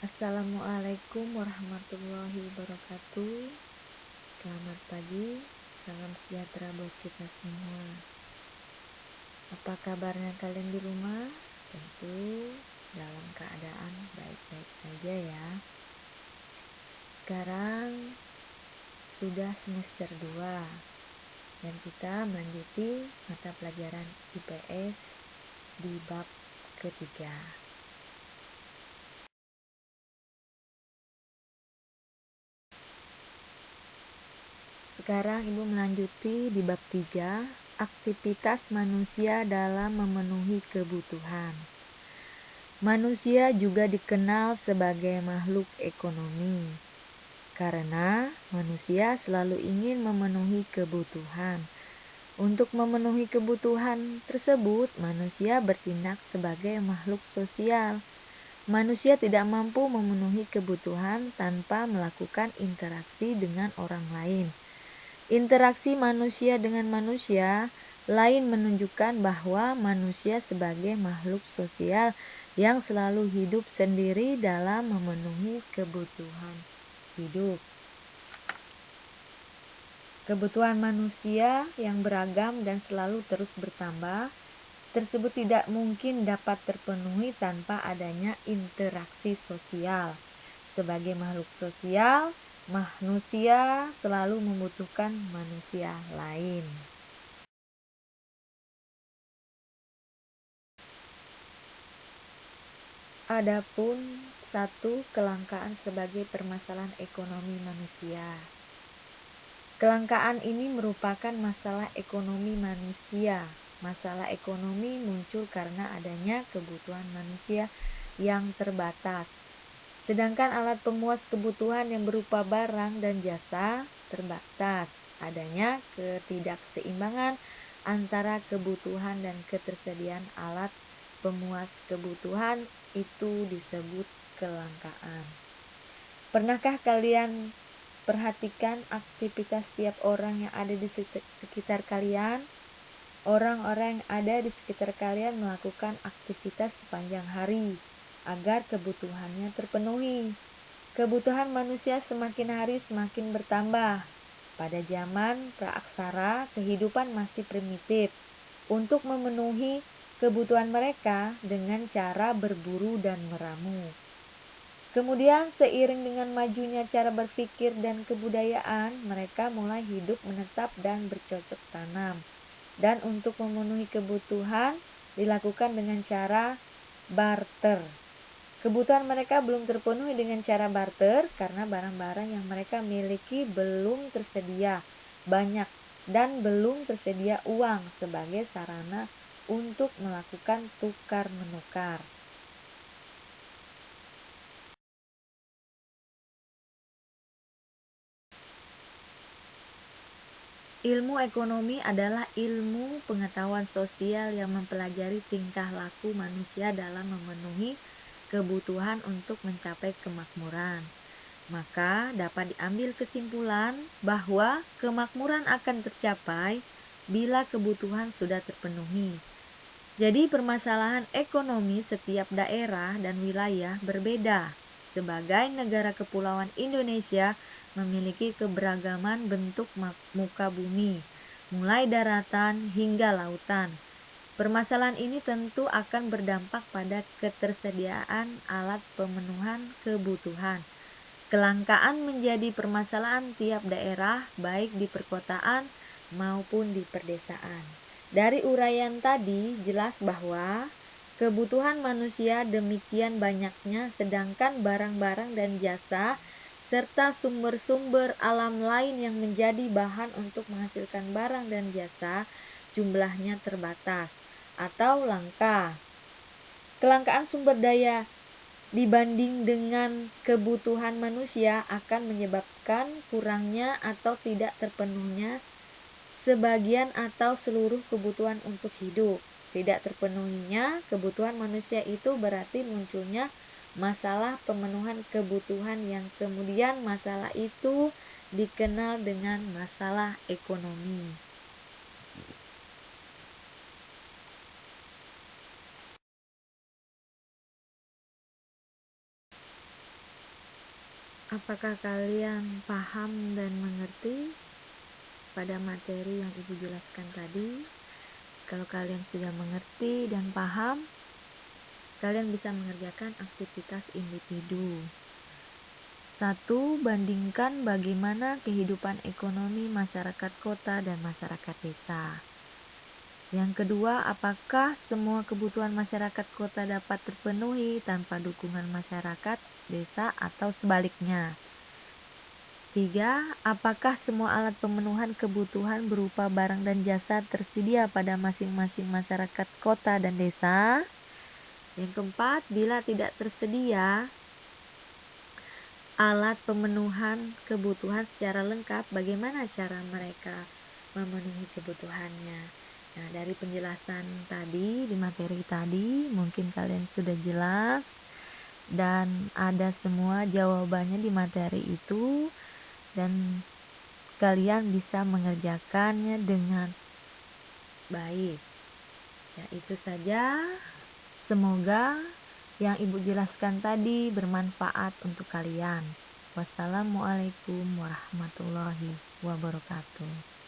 Assalamualaikum warahmatullahi wabarakatuh. Selamat pagi, salam sejahtera buat kita semua. Apa kabarnya kalian di rumah? Tentu dalam keadaan baik-baik saja ya. Sekarang sudah semester 2 dan kita melanjuti mata pelajaran IPS di bab ketiga. Sekarang Ibu melanjuti di bab 3, aktivitas manusia dalam memenuhi kebutuhan. Manusia juga dikenal sebagai makhluk ekonomi, karena manusia selalu ingin memenuhi kebutuhan. Untuk memenuhi kebutuhan tersebut, manusia bertindak sebagai makhluk sosial. Manusia tidak mampu memenuhi kebutuhan tanpa melakukan interaksi dengan orang lain. Interaksi manusia dengan manusia lain menunjukkan bahwa manusia sebagai makhluk sosial yang selalu hidup sendiri dalam memenuhi kebutuhan hidup. Kebutuhan manusia yang beragam dan selalu terus bertambah tersebut tidak mungkin dapat terpenuhi tanpa adanya interaksi sosial. Sebagai makhluk sosial, manusia selalu membutuhkan manusia lain. Adapun satu kelangkaan sebagai permasalahan ekonomi manusia. Kelangkaan ini merupakan masalah ekonomi manusia. Masalah ekonomi muncul karena adanya kebutuhan manusia yang terbatas. Sedangkan alat pemuas kebutuhan yang berupa barang dan jasa terbatas. Adanya ketidakseimbangan antara kebutuhan dan ketersediaan alat pemuas kebutuhan itu disebut kelangkaan. Pernahkah kalian perhatikan aktivitas setiap orang yang ada di sekitar kalian? Orang-orang yang ada di sekitar kalian melakukan aktivitas sepanjang hari agar kebutuhannya terpenuhi. Kebutuhan manusia semakin hari semakin bertambah. Pada zaman praaksara, kehidupan masih primitif. Untuk memenuhi kebutuhan mereka dengan cara berburu dan meramu. Kemudian seiring dengan majunya cara berpikir dan kebudayaan, mereka mulai hidup menetap dan bercocok tanam. Dan untuk memenuhi kebutuhan dilakukan dengan cara barter. Kebutuhan mereka belum terpenuhi dengan cara barter karena barang-barang yang mereka miliki belum tersedia banyak dan belum tersedia uang sebagai sarana untuk melakukan tukar-menukar. Ilmu ekonomi adalah ilmu pengetahuan sosial yang mempelajari tingkah laku manusia dalam memenuhi kebutuhan untuk mencapai kemakmuran. Maka dapat diambil kesimpulan bahwa kemakmuran akan tercapai bila kebutuhan sudah terpenuhi. Jadi permasalahan ekonomi setiap daerah dan wilayah berbeda. Sebagai negara kepulauan Indonesia memiliki keberagaman bentuk muka bumi, mulai daratan hingga lautan. Permasalahan ini tentu akan berdampak pada ketersediaan alat pemenuhan kebutuhan. Kelangkaan menjadi permasalahan tiap daerah baik di perkotaan maupun di perdesaan. Dari uraian tadi jelas bahwa kebutuhan manusia demikian banyaknya sedangkan barang-barang dan jasa serta sumber-sumber alam lain yang menjadi bahan untuk menghasilkan barang dan jasa jumlahnya terbatas atau langka. Kelangkaan sumber daya dibanding dengan kebutuhan manusia akan menyebabkan kurangnya atau tidak terpenuhnya sebagian atau seluruh kebutuhan untuk hidup. Tidak terpenuhinya kebutuhan manusia itu berarti munculnya masalah pemenuhan kebutuhan yang kemudian masalah itu dikenal dengan masalah ekonomi. Apakah kalian paham dan mengerti pada materi yang Ibu jelaskan tadi? Kalau kalian sudah mengerti dan paham, kalian bisa mengerjakan aktivitas individu. 1. Bandingkan bagaimana kehidupan ekonomi masyarakat kota dan masyarakat desa. Yang kedua, apakah semua kebutuhan masyarakat kota dapat terpenuhi tanpa dukungan masyarakat desa atau sebaliknya? 3. Apakah semua alat pemenuhan kebutuhan berupa barang dan jasa tersedia pada masing-masing masyarakat kota dan desa? Yang keempat, bila tidak tersedia alat pemenuhan kebutuhan secara lengkap, bagaimana cara mereka memenuhi kebutuhannya? Nah, dari penjelasan tadi, di materi tadi, mungkin kalian sudah jelas dan ada semua jawabannya di materi itu, dan kalian bisa mengerjakannya dengan baik. Ya, itu saja. Semoga yang Ibu jelaskan tadi bermanfaat untuk kalian. Wassalamualaikum warahmatullahi wabarakatuh.